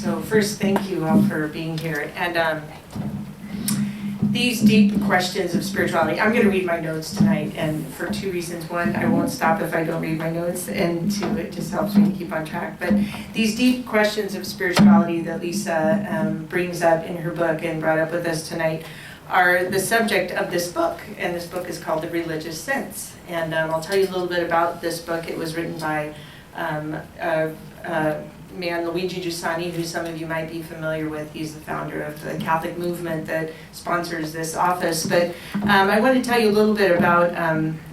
So first, thank you all for being here. And these deep questions of spirituality, I'm going to read my notes tonight, and for two reasons. One, I won't stop if I don't read my notes, and two, it just helps me to keep on track. But these deep questions of spirituality that Lisa brings up in her book and brought up with us tonight are the subject of this book, and this book is called The Religious Sense. And I'll tell you a little bit about this book. It was written by man, Luigi Giussani, who some of you might be familiar with. He's the founder of the Catholic movement that sponsors this office. But I want to tell you a little bit about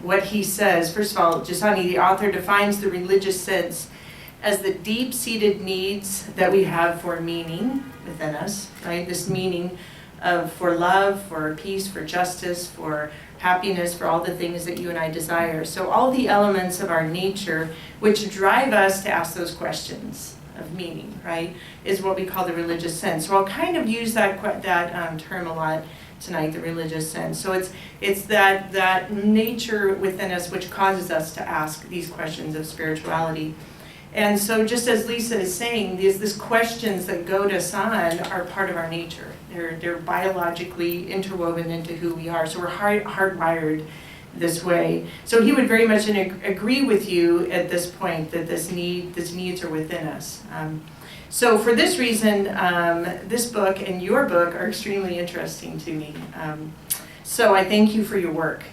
what he says. First of all, Giussani, the author, defines the religious sense as the deep-seated needs that we have for meaning within us, right? This meaning for love, for peace, for justice, for happiness, for all the things that you and I desire. So all the elements of our nature which drive us to ask those questions of meaning, right, is what we call the religious sense. So I'll kind of use that term a lot tonight, the religious sense. So it's that nature within us which causes us to ask these questions of spirituality. And so just as Lisa is saying, these questions that goad us on are part of our nature. They're biologically interwoven into who we are. So we're hardwired this way. So he would very much agree with you at this point that these needs are within us. So for this reason, this book and your book are extremely interesting to me. So I thank you for your work.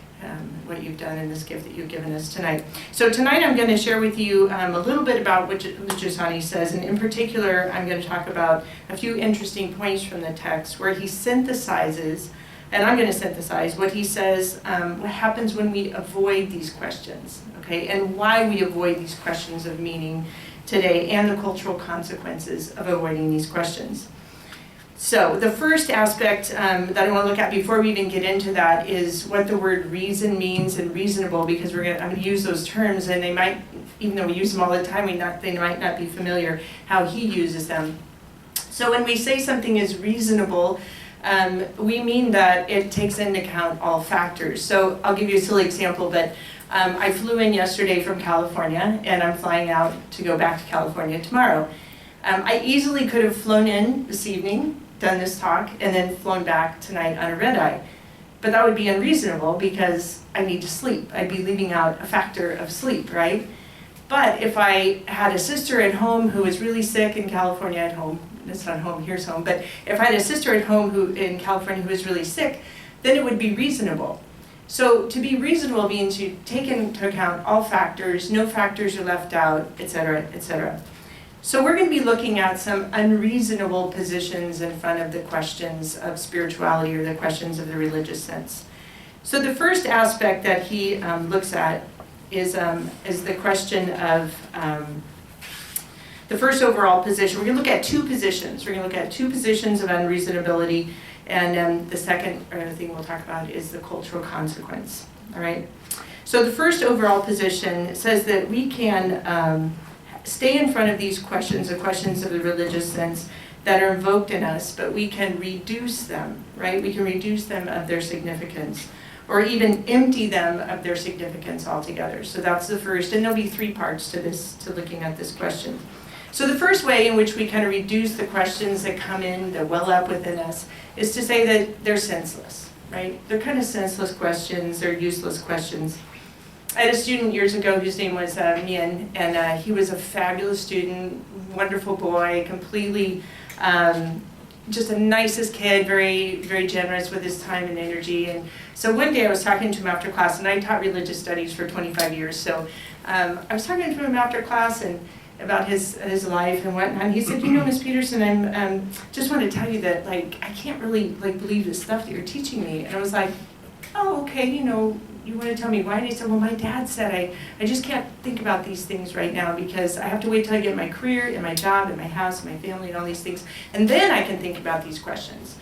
What you've done in this gift that you've given us tonight. So tonight I'm going to share with you a little bit about what Giussani says, and in particular I'm going to talk about a few interesting points from the text where he synthesizes, and I'm going to synthesize what he says, what happens when we avoid these questions, okay, and why we avoid these questions of meaning today, and the cultural consequences of avoiding these questions. So the first aspect that I want to look at before we even get into that is what the word reason means and reasonable, because I'm going to use those terms, and they might, even though we use them all the time, they might not be familiar how he uses them. So when we say something is reasonable, we mean that it takes into account all factors. So I'll give you a silly example, but I flew in yesterday from California, and I'm flying out to go back to California tomorrow. I easily could have flown in this evening, done this talk, and then flown back tonight on a red eye. But that would be unreasonable because I need to sleep. I'd be leaving out a factor of sleep, right? But if I had a sister at home who was really sick in California at home, it's not home, here's home, but if I had a sister at home in California who was really sick, then it would be reasonable. So to be reasonable means you take into account all factors, no factors are left out, etc., etc. So we're going to be looking at some unreasonable positions in front of the questions of spirituality or the questions of the religious sense. So the first aspect that he looks at is the question of the first overall position. We're going to look at two positions. We're going to look at two positions of unreasonability, and the second thing we'll talk about is the cultural consequence. All right. So the first overall position says that we can stay in front of these questions, the questions of the religious sense that are invoked in us, but we can reduce them, right? We can reduce them of their significance, or even empty them of their significance altogether. So that's the first, and there'll be three parts to this, to looking at this question. So the first way in which we kind of reduce the questions that come in, that well up within us, is to say that they're senseless, right? They're kind of senseless questions, they're useless questions. I had a student years ago whose name was Mian, and he was a fabulous student, wonderful boy, completely just the nicest kid, very, very generous with his time and energy. And so one day I was talking to him after class, and I taught religious studies for 25 years, so I was talking to him after class and about his life and whatnot, and he said, you know, Miss Peterson, I'm just want to tell you that, like, I can't really, like, believe the stuff that you're teaching me. And I was like, oh, okay, you know, you want to tell me why? And he said, well, my dad said I just can't think about these things right now because I have to wait till I get my career and my job and my house and my family and all these things, and then I can think about these questions.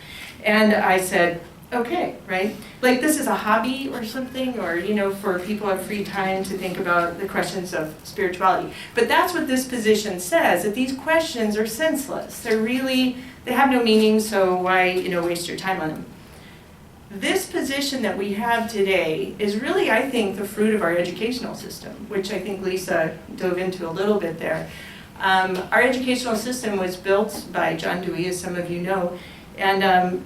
And I said, okay, right? Like this is a hobby or something, or, you know, for people who have free time to think about the questions of spirituality. But that's what this position says, that these questions are senseless. They have no meaning, so why, you know, waste your time on them? This position that we have today is really, I think, the fruit of our educational system, which I think Lisa dove into a little bit there. Our educational system was built by John Dewey, as some of you know, and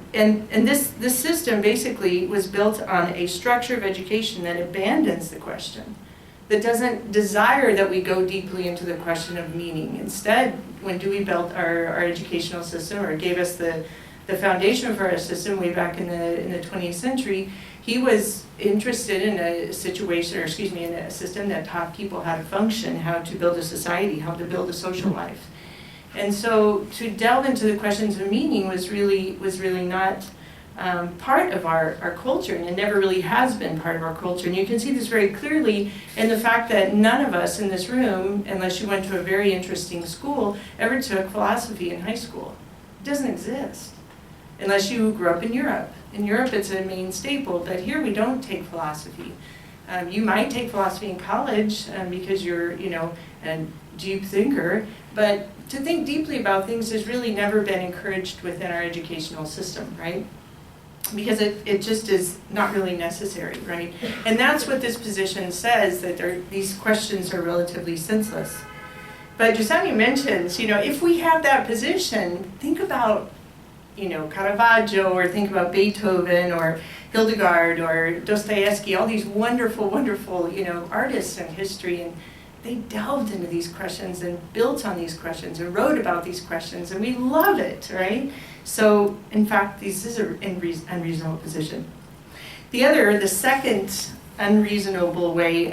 this system basically was built on a structure of education that abandons the question, that doesn't desire that we go deeply into the question of meaning. Instead, when Dewey built our educational system, or gave us the foundation for our system way back in the 20th century, he was interested in a situation, or excuse me, in a system that taught people how to function, how to build a society, how to build a social life. And so to delve into the questions of meaning was really not part of our culture, and it never really has been part of our culture. And you can see this very clearly in the fact that none of us in this room, unless you went to a very interesting school, ever took philosophy in high school. It doesn't exist, unless you grew up in Europe. In Europe, it's a main staple, but here we don't take philosophy. You might take philosophy in college because you're, a deep thinker, but to think deeply about things has really never been encouraged within our educational system, right? Because it just is not really necessary, right? And that's what this position says, that these questions are relatively senseless. But Giussani mentions, if we have that position, think about Caravaggio, or think about Beethoven, or Hildegard, or Dostoevsky, all these wonderful, wonderful, artists in history, and they delved into these questions and built on these questions and wrote about these questions, and we love it, right? So, in fact, this is an unreasonable position. The second unreasonable way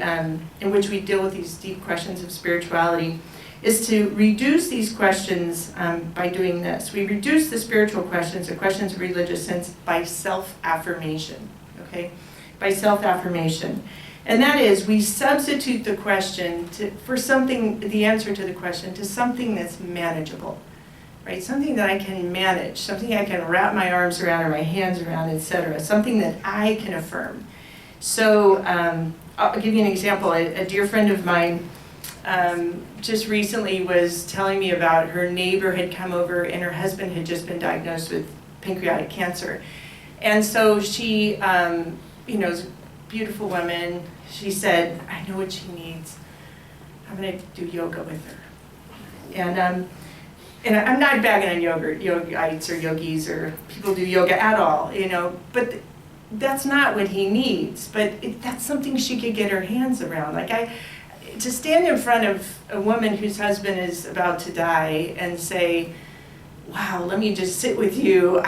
in which we deal with these deep questions of spirituality is to reduce these questions by doing this. We reduce the spiritual questions, the questions of religious sense, by self-affirmation, okay? By self-affirmation. And that is, we substitute the question the answer to the question, to something that's manageable, right? Something that I can manage, something I can wrap my arms around or my hands around, etc. Something that I can affirm. So I'll give you an example. A dear friend of mine just recently was telling me about her neighbor had come over and her husband had just been diagnosed with pancreatic cancer. And so she, is a beautiful woman. She said, I know what she needs. I'm going to do yoga with her. And I'm not bagging on yogites or yogis or people do yoga at all, but that's not what he needs. But that's something she could get her hands around. To stand in front of a woman whose husband is about to die and say, wow, let me just sit with you,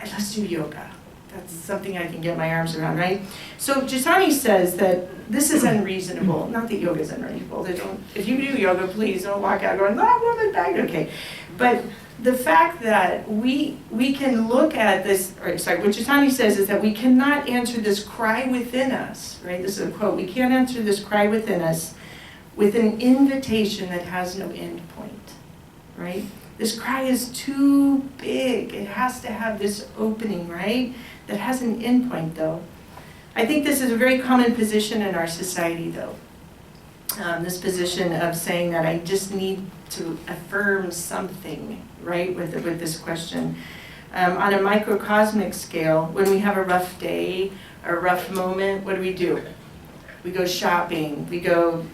let's do yoga. That's something I can get my arms around, right? So Giussani says that this is unreasonable. Not that yoga is unreasonable. If you do yoga, please don't walk out going, that woman died, okay. But the fact that we can look at this, what Giussani says is that we cannot answer this cry within us, right? This is a quote. We can't answer this cry within us with an invitation that has no end point, right? This cry is too big. It has to have this opening, right? That has an end point, though. I think this is a very common position in our society, though. This position of saying that I just need to affirm something, right, with this question. On a microcosmic scale, when we have a rough day, a rough moment, what do? We go shopping,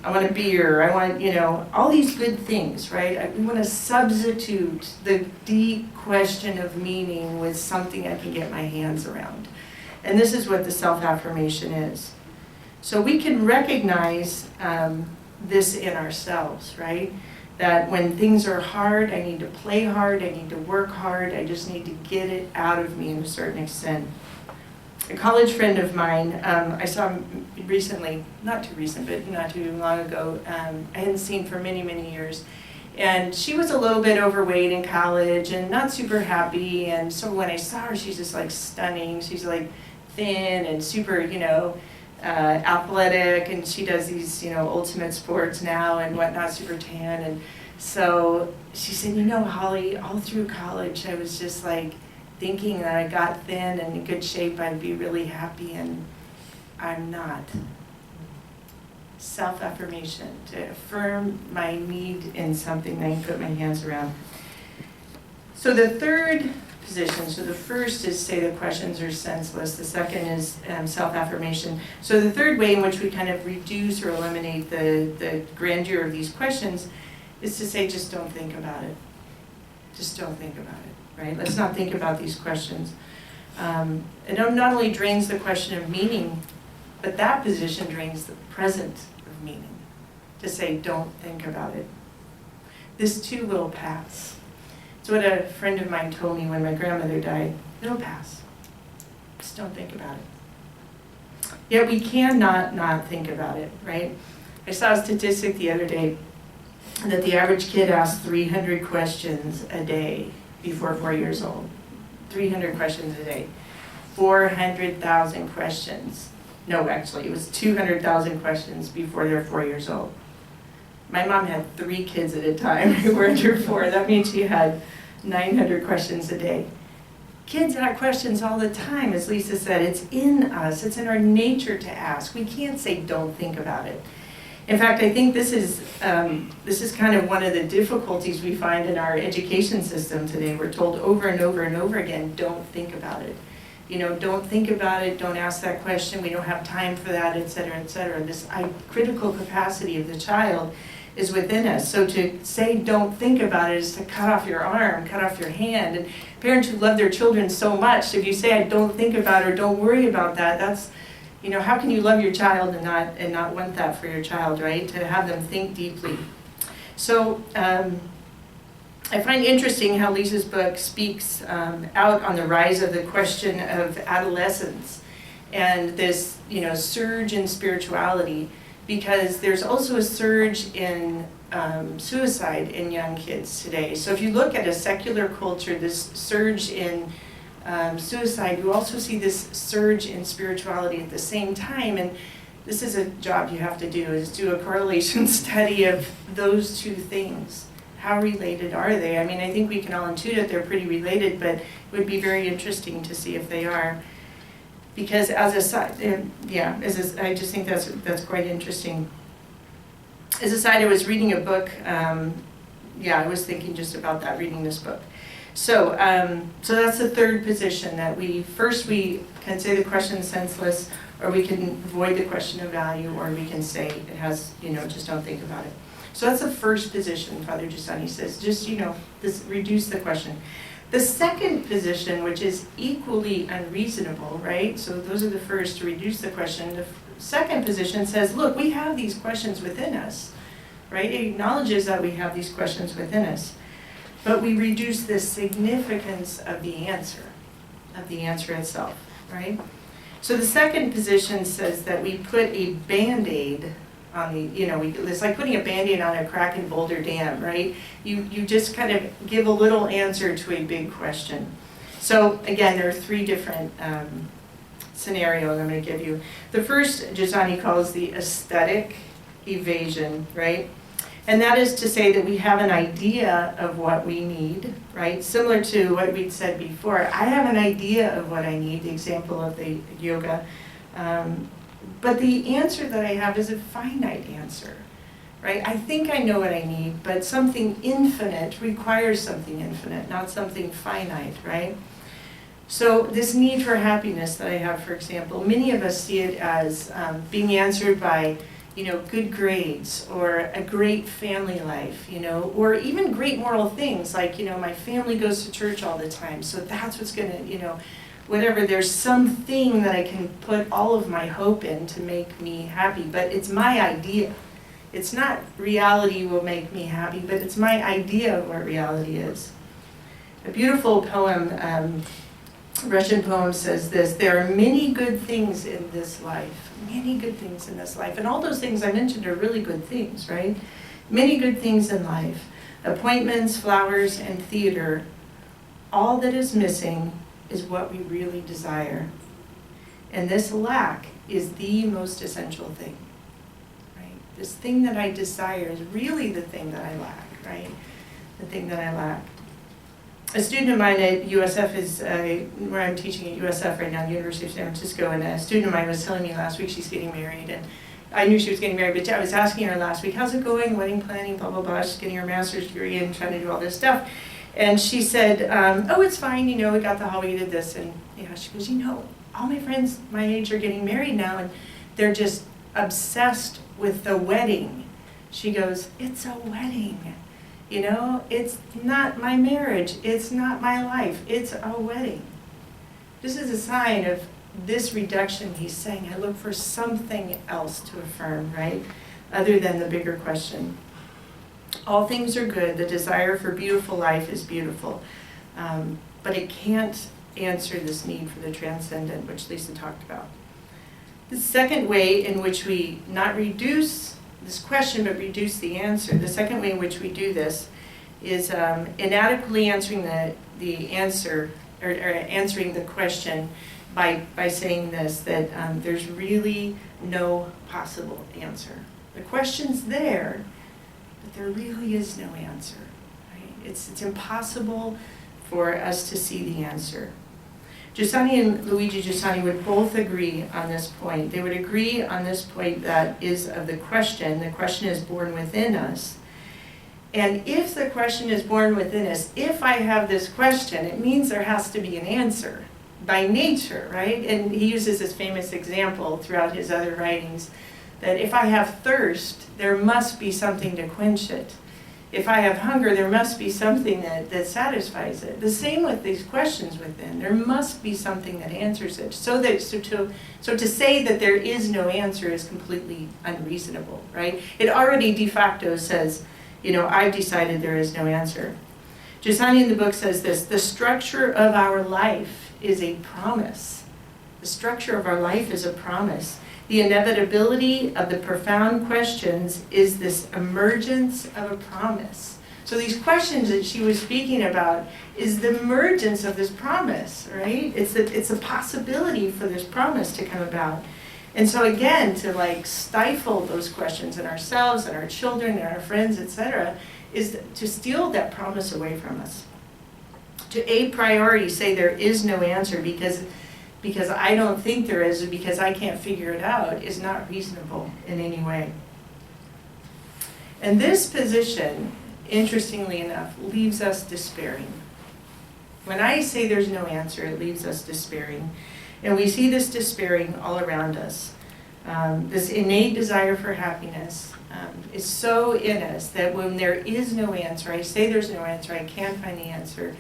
I want a beer, I want, all these good things, right? We want to substitute the deep question of meaning with something I can get my hands around. And this is what the self-affirmation is. So we can recognize this in ourselves, right? That when things are hard, I need to play hard, I need to work hard, I just need to get it out of me in a certain extent. A college friend of mine, I saw him recently, not too recent, but not too long ago, I hadn't seen for many, many years. And she was a little bit overweight in college and not super happy, and so when I saw her, she's just like stunning. She's like thin and super, athletic, and she does these, ultimate sports now and whatnot, super tan. And so she said, Holly, all through college, I was just like thinking that I got thin and in good shape, I'd be really happy, and I'm not. Self-affirmation, to affirm my need in something that I can put my hands around. So the third position, so the first is say the questions are senseless, the second is self-affirmation. So the third way in which we kind of reduce or eliminate the grandeur of these questions is to say, just don't think about it. Just don't think about it, right? Let's not think about these questions. It not only drains the question of meaning, but that position drains the present of meaning. To say, don't think about it. This too will pass. It's what a friend of mine told me when my grandmother died. It'll pass. Just don't think about it. Yet we cannot not think about it, right? I saw a statistic the other day that the average kid asks 300 questions a day before 4 years old. 300 questions a day. 400,000 questions. No, actually, it was 200,000 questions before they're 4 years old. My mom had 3 kids at a time who were under 4. That means she had 900 questions a day. Kids ask questions all the time, as Lisa said. It's in us. It's in our nature to ask. We can't say, don't think about it. In fact, I think this is kind of one of the difficulties we find in our education system today. We're told over and over and over again, don't think about it. You know, don't think about it, don't ask that question, we don't have time for that, et cetera, et cetera. This critical capacity of the child is within us. So to say don't think about it is to cut off your arm, cut off your hand. And parents who love their children so much, if you say I don't think about it or don't worry about that, that's, you know, how can you love your child and not want that for your child, right? To have them think deeply. So I find interesting how Lisa's book speaks out on the rise of the question of adolescence and this, you know, surge in spirituality, because there's also a surge in suicide in young kids today. So if you look at a secular culture, this surge in suicide, you also see this surge in spirituality at the same time. And this is a job you have to do, is do a correlation study of those two things. How related are they? I mean, I think we can all intuit they're pretty related, but it would be very interesting to see if they are. Because as a side, I just think that's quite interesting. As a side, I was reading a book. I was thinking just about that, reading this book. So that's the third position, that we can say the question is senseless, or we can avoid the question of value, or we can say it has, you know, just don't think about it. So that's the first position, Father Giussani says, just, you know, reduce the question. The second position, which is equally unreasonable, right? So those are the first, to reduce the question. The second position says, look, we have these questions within us, right? It acknowledges that we have these questions within us. But we reduce the significance of the answer itself, right? So the second position says that we put a Band-Aid on the, you know, it's like putting a Band-Aid on a crack in Boulder Dam, right? You just kind of give a little answer to a big question. So again, there are 3 different scenarios I'm going to give you. The first, Giussani calls the aesthetic evasion, right? And that is to say that we have an idea of what we need, right? Similar to what we'd said before. I have an idea of what I need, the example of the yoga. But the answer that I have is a finite answer, right? I think I know what I need, but something infinite requires something infinite, not something finite, right? So this need for happiness that I have, for example, many of us see it as being answered by, you know, good grades, or a great family life, you know, or even great moral things, like, you know, my family goes to church all the time, so that's what's gonna, you know, whatever, there's something that I can put all of my hope in to make me happy, but it's my idea. It's not reality will make me happy, but it's my idea of what reality is. A beautiful poem, Russian poem says this: there are many good things in this life, many good things in this life, and all those things I mentioned are really good things, right? Many good things in life, appointments, flowers, and theater. All that is missing is what we really desire. And this lack is the most essential thing, right? This thing that I desire is really the thing that I lack, right? The thing that I lack. A student of mine at USF is, where I'm teaching at USF right now, University of San Francisco, and a student of mine was telling me last week she's getting married, and I knew she was getting married, but I was asking her last week, how's it going, wedding planning, blah, blah, blah, she's getting her master's degree and trying to do all this stuff. And she said, oh, it's fine, you know, we got the hall, we did this. And you know, she goes, you know, all my friends my age are getting married now, and they're just obsessed with the wedding. She goes, it's a wedding. it's not my marriage, it's not my life, it's a wedding. This is a sign of this reduction. He's saying, I look for something else to affirm, right? Other than the bigger question. All things are good. The desire for beautiful life is beautiful. But it can't answer this need for the transcendent, which Lisa talked about. The second way in which we not reduce this question, but reduce the answer, the second way in which we do this is inadequately answering the answer, or answering the question by saying this, that there's really no possible answer. The question's there, but there really is no answer. Right? It's impossible for us to see the answer. Giussani and Luigi Giussani would both agree on this point. They would agree on this point that is of the question. The question is born within us. And if the question is born within us, if I have this question, it means there has to be an answer by nature, right? And he uses this famous example throughout his other writings, that if I have thirst, there must be something to quench it. If I have hunger, there must be something that satisfies it. The same with these questions within. There must be something that answers it. So to say that there is no answer is completely unreasonable, right? It already de facto says, I've decided there is no answer. Giussani in the book says this, the structure of our life is a promise. The structure of our life is a promise. The inevitability of the profound questions is this emergence of a promise. So these questions that she was speaking about is the emergence of this promise, right? It's a possibility for this promise to come about. And so again, to stifle those questions in ourselves and our children and our friends, etc., is to steal that promise away from us. To a priori say there is no answer because I don't think there is, because I can't figure it out, is not reasonable in any way. And this position, interestingly enough, leaves us despairing. When I say there's no answer, it leaves us despairing. And we see this despairing all around us. This innate desire for happiness is so in us that when there is no answer, I say there's no answer, I can't find the answer,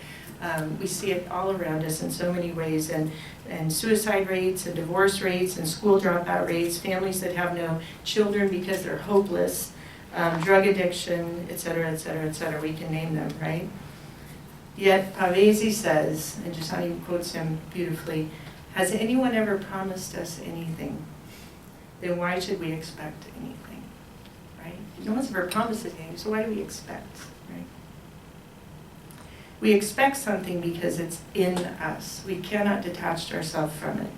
we see it all around us in so many ways, and suicide rates, and divorce rates, and school dropout rates, families that have no children because they're hopeless, drug addiction, etc., etc., etc. We can name them, right? Yet Pavese says, and Giussani quotes him beautifully, has anyone ever promised us anything? Then why should we expect anything, right? No one's ever promised us anything, so why do we expect, right? We expect something because it's in us. We cannot detach ourselves from it.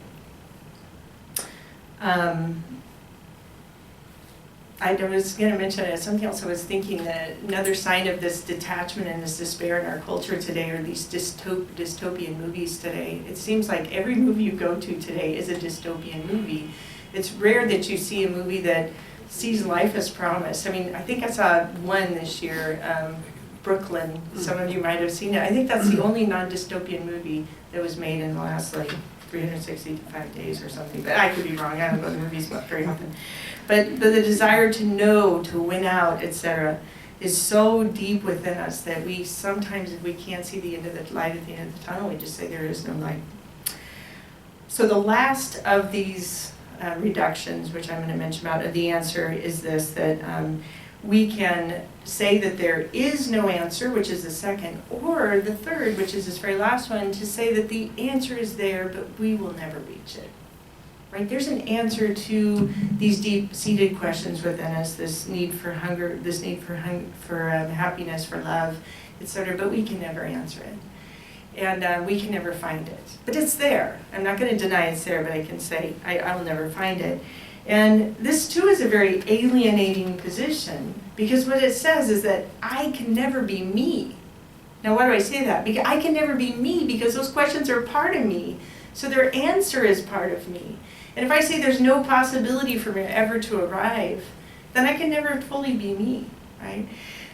I was going to mention something else I was thinking, that another sign of this detachment and this despair in our culture today are these dystopian movies today. It seems like every movie you go to today is a dystopian movie. It's rare that you see a movie that sees life as promise. I mean, I think I saw one this year, Brooklyn. Some of you might have seen it. I think that's the only non-dystopian movie that was made in the last 365 days or something. But I could be wrong. I don't go to movies very often. But the desire to know, to win out, etc., is so deep within us that we sometimes, if we can't see the end of the light at the end of the tunnel, we just say there is no light. So the last of these reductions, which I'm going to mention about, the answer is this, that we can say that there is no answer, which is the second, or the third, which is this very last one, to say that the answer is there, but we will never reach it. Right? There's an answer to these deep-seated questions within us, this need for hunger, this need for happiness, for love, etc., but we can never answer it. And we can never find it. But it's there. I'm not going to deny it's there, but I can say I will never find it. And this, too, is a very alienating position, because what it says is that I can never be me. Now, why do I say that? Because I can never be me, because those questions are part of me. So their answer is part of me. And if I say there's no possibility for me ever to arrive, then I can never fully be me, right?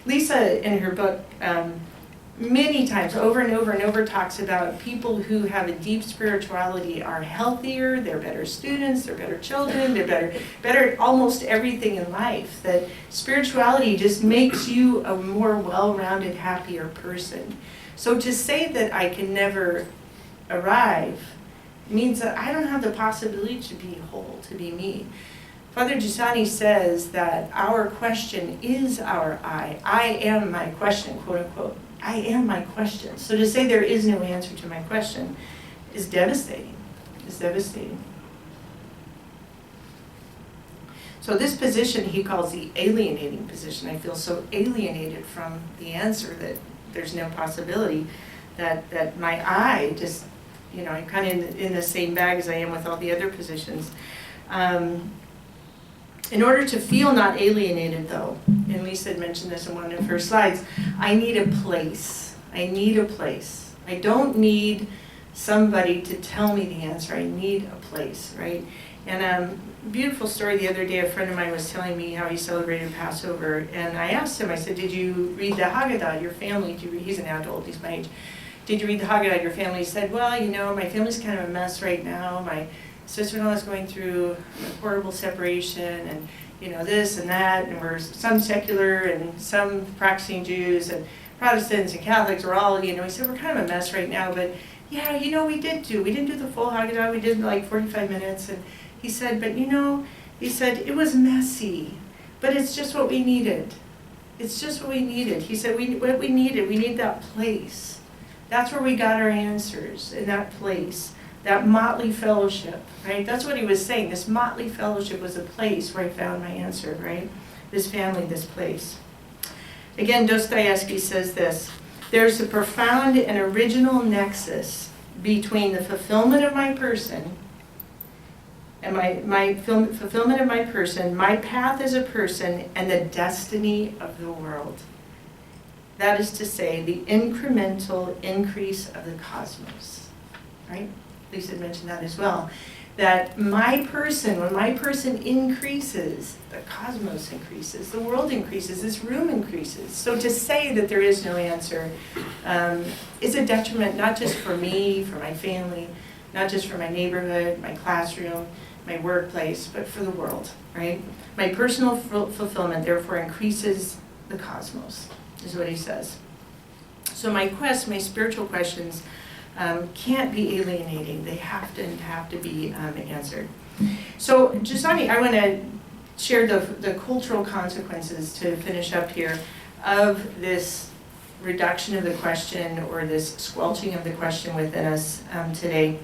Lisa, in her book, many times, over and over and over, talks about people who have a deep spirituality are healthier, they're better students, they're better children, they're better at almost everything in life. That spirituality just makes you a more well-rounded, happier person. So to say that I can never arrive means that I don't have the possibility to be whole, to be me. Father Giussani says that our question is our I. I am my question, quote unquote. I am my question. So to say there is no answer to my question is devastating. It's devastating. So this position he calls the alienating position. I feel so alienated from the answer that there's no possibility that my I just, I'm kind of in the same bag as I am with all the other positions. In order to feel not alienated, though, and Lisa had mentioned this in one of her slides, I need a place. I need a place. I don't need somebody to tell me the answer. I need a place, right? And beautiful story the other day, a friend of mine was telling me how he celebrated Passover, and I asked him, I said, did you read the Haggadah, your family? He's an adult, he's my age. Did you read the Haggadah, your family? He said, well, my family's kind of a mess right now. My sister-in-law is going through a horrible separation, and this and that, and we're some secular and some practicing Jews and Protestants and Catholics are all, he said, we're kind of a mess right now, but yeah, we didn't do the full Haggadah, we did like 45 minutes, and he said, but he said, it was messy, but it's just what we needed. It's just what we needed. He said, what we need that place. That's where we got our answers, in that place. That motley fellowship, right? That's what he was saying. This motley fellowship was a place where I found my answer, right? This family, this place. Again, Dostoevsky says this, there's a profound and original nexus between the fulfillment of my person and my fulfillment of my person, my path as a person, and the destiny of the world. That is to say, the incremental increase of the cosmos, right? Lisa had mentioned that as well. That my person, when my person increases, the cosmos increases, the world increases, this room increases. So to say that there is no answer is a detriment, not just for me, for my family, not just for my neighborhood, my classroom, my workplace, but for the world, right? My personal fulfillment therefore increases the cosmos, is what he says. So my spiritual questions can't be alienating. They have to be answered. So Giussani, I want to share the cultural consequences to finish up here of this reduction of the question or this squelching of the question within us today.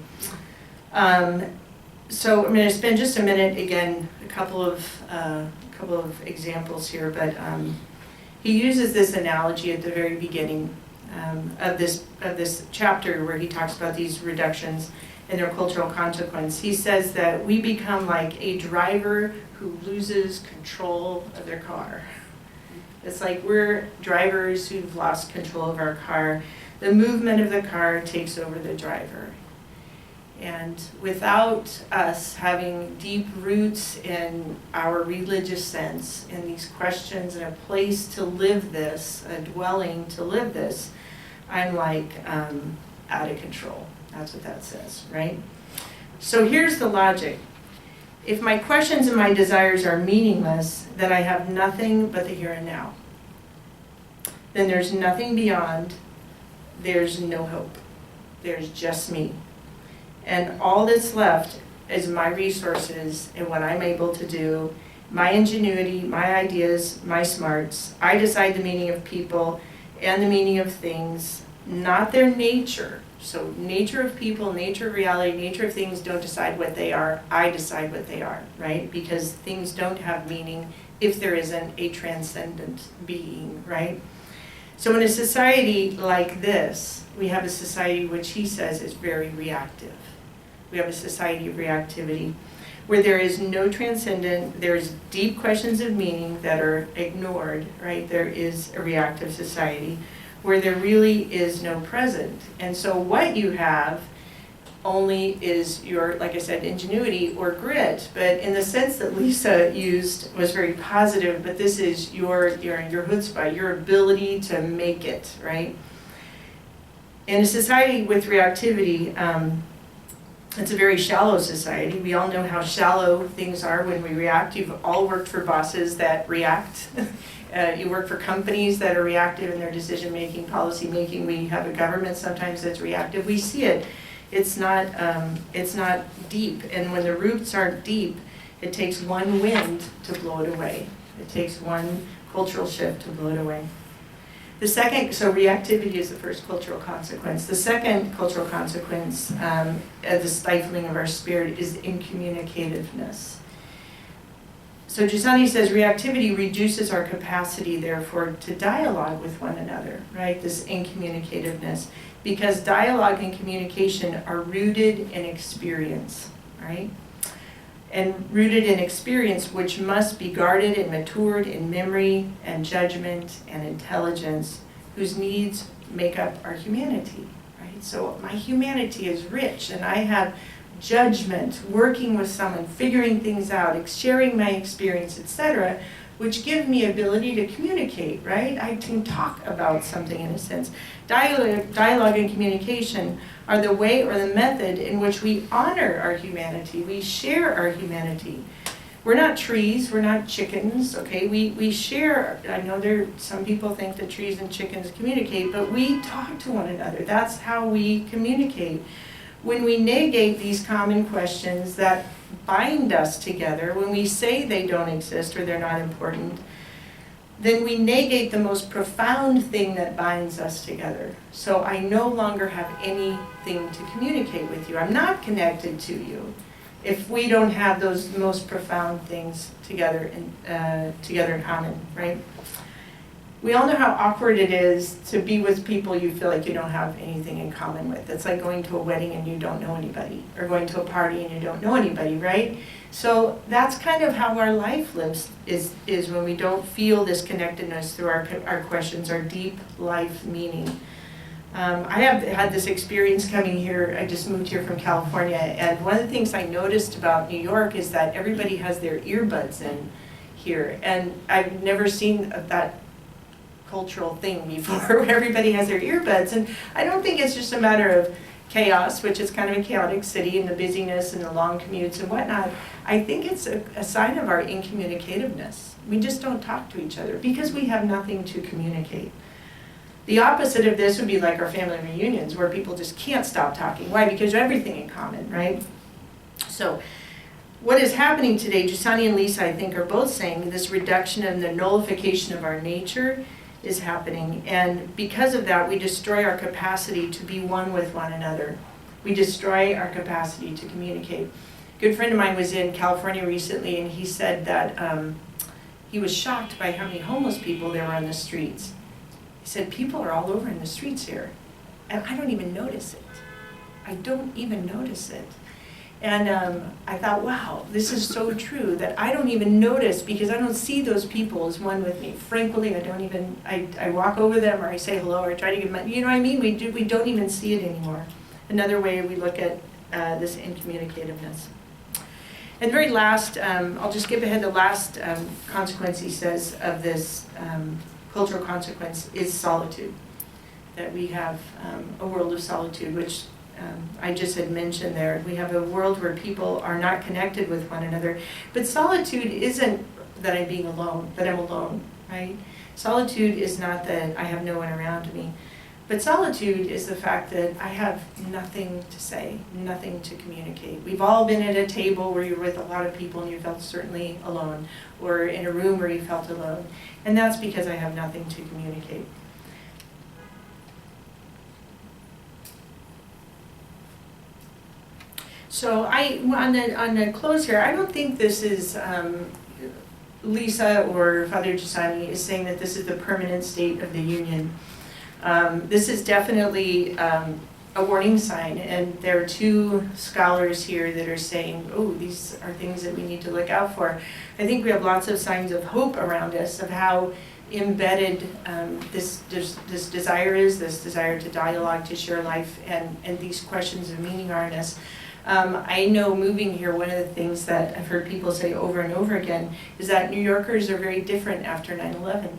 So I'm going to spend just a minute, again, a couple of examples here, but he uses this analogy at the very beginning of this chapter where he talks about these reductions and their cultural consequence. He says that we become like a driver who loses control of their car. It's like we're drivers who've lost control of our car. The movement of the car takes over the driver. And without us having deep roots in our religious sense, in these questions, and a place to live this, a dwelling to live this, I'm like out of control. That's what that says, right? So here's the logic. If my questions and my desires are meaningless, then I have nothing but the here and now. Then there's nothing beyond. There's no hope. There's just me. And all that's left is my resources and what I'm able to do, my ingenuity, my ideas, my smarts. I decide the meaning of people and the meaning of things, not their nature. So nature of people, nature of reality, nature of things don't decide what they are. I decide what they are, right? Because things don't have meaning if there isn't a transcendent being, right? So in a society like this, we have a society which he says is very reactive. We have a society of reactivity where there is no transcendent, there's deep questions of meaning that are ignored, right? There is a reactive society where there really is no present. And so what you have only is your, like I said, ingenuity or grit, but in the sense that Lisa used was very positive, but this is your chutzpah, your ability to make it, right? In a society with reactivity, it's a very shallow society. We all know how shallow things are when we react. You've all worked for bosses that react. You work for companies that are reactive in their decision-making, policy-making. We have a government sometimes that's reactive. We see it. It's not deep. And when the roots aren't deep, it takes one wind to blow it away. It takes one cultural shift to blow it away. The second, so reactivity is the first cultural consequence. The second cultural consequence of the stifling of our spirit is incommunicativeness. So Giussani says reactivity reduces our capacity, therefore, to dialogue with one another, right? This incommunicativeness. Because dialogue and communication are rooted in experience, right? And rooted in experience, which must be guarded and matured in memory and judgment and intelligence, whose needs make up our humanity, right? So my humanity is rich, and I have judgment, working with someone, figuring things out, sharing my experience, etc., which give me ability to communicate, right? I can talk about something in a sense. Dialogue and communication are the way or the method in which we honor our humanity. We share our humanity. We're not trees, we're not chickens, okay? We share. I know some people think that trees and chickens communicate, but we talk to one another. That's how we communicate. When we negate these common questions that bind us together, when we say they don't exist or they're not important, then we negate the most profound thing that binds us together. So I no longer have anything to communicate with you. I'm not connected to you if we don't have those most profound things together in common, right? We all know how awkward it is to be with people you feel like you don't have anything in common with. It's like going to a wedding and you don't know anybody, or going to a party and you don't know anybody, right? So that's kind of how our life lives, is when we don't feel this connectedness through our questions, our deep life meaning. I have had this experience coming here. I just moved here from California, and one of the things I noticed about New York is that everybody has their earbuds in here, and I've never seen that cultural thing before where everybody has their earbuds. And I don't think it's just a matter of chaos, which is kind of a chaotic city, and the busyness and the long commutes and whatnot. I think it's a sign of our incommunicativeness. We just don't talk to each other because we have nothing to communicate. The opposite of this would be like our family reunions, where people just can't stop talking. Why? Because you have everything in common, right? So what is happening today, Giussani and Lisa, I think, are both saying this reduction and the nullification of our nature is happening, and because of that we destroy our capacity to be one with one another. We destroy our capacity to communicate. A good friend of mine was in California recently, and he said that he was shocked by how many homeless people there were on the streets. He said, people are all over in the streets here, and I don't even notice it. I don't even notice it. And I thought, wow, this is so true, that I don't even notice because I don't see those people as one with me. Frankly, I don't even, I walk over them, or I say hello, or I try to give them, you know what I mean? We don't even see it anymore. Another way we look at this incommunicativeness. And very last, I'll just skip ahead, the last consequence he says of this cultural consequence is solitude. That we have a world of solitude, which I just had mentioned there. We have a world where people are not connected with one another. But solitude isn't that I'm being alone, that I'm alone, right? Solitude is not that I have no one around me. But solitude is the fact that I have nothing to say, nothing to communicate. We've all been at a table where you're with a lot of people and you felt certainly alone, or in a room where you felt alone. And that's because I have nothing to communicate. So on the close here, I don't think this is, Lisa or Father Giussani is saying that this is the permanent state of the union. This is definitely a warning sign, and there are two scholars here that are saying, oh, these are things that we need to look out for. I think we have lots of signs of hope around us, of how embedded this desire is, this desire to dialogue, to share life, and these questions of meaning are in us. I know moving here, one of the things that I've heard people say over and over again is that New Yorkers are very different after 9/11.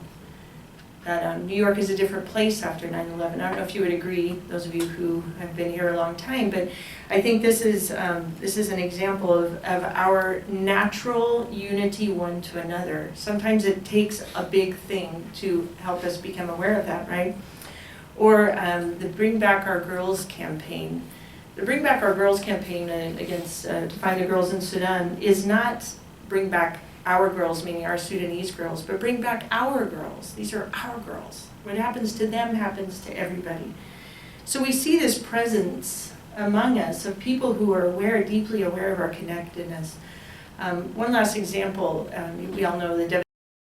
that New York is a different place after 9/11. I don't know if you would agree, those of you who have been here a long time, but I think this is an example of our natural unity one to another. Sometimes it takes a big thing to help us become aware of that, right? Or the Bring Back Our Girls campaign. The Bring Back Our Girls campaign against to find the girls in Sudan is not bring back our girls, meaning our Sudanese girls, but bring back our girls. These are our girls. What happens to them happens to everybody. So we see this presence among us of people who are aware, deeply aware of our connectedness. One last example, we all know the